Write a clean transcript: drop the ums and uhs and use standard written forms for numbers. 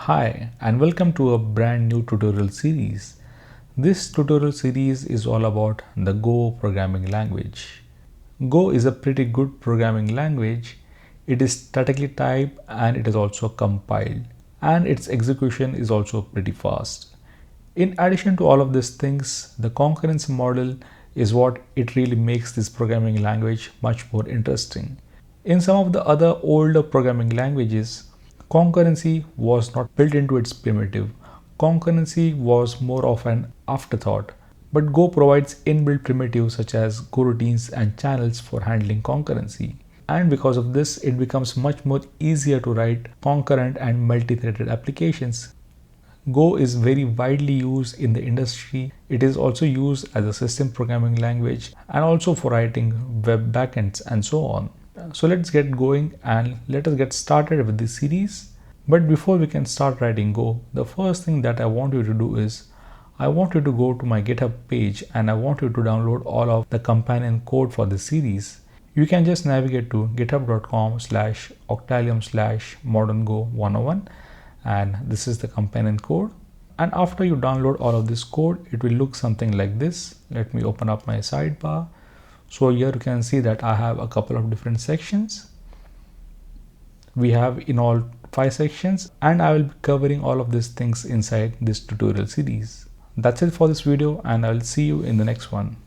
Hi and welcome to a brand new tutorial series. This tutorial series is all about the Go programming language. Go is a pretty good programming language. It is statically typed and it is also compiled, and its execution is also pretty fast. In addition to all of these things, the concurrency model is what it really makes this programming language much more interesting. In some of the other older programming languages, concurrency was not built into its primitive. Concurrency was more of an afterthought. But Go provides inbuilt primitives such as goroutines and channels for handling concurrency. And because of this, it becomes much more easier to write concurrent and multi-threaded applications. Go is very widely used in the industry. It is also used as a system programming language and also for writing web backends and so on. So let's get going and let us get started with this series. But before we can start writing Go, the first thing that I want you to do is I want you to go to my GitHub page and I want you to download all of the companion code for this series. You can just navigate to github.com/octallium/moderngo101 and this is the companion code. And after you download all of this code, it will look something like this. Let me open up my sidebar. So here you can see that I have a couple of different sections. We have in all 5 sections, and I will be covering all of these things inside this tutorial series. That's it for this video, and I'll see you in the next one.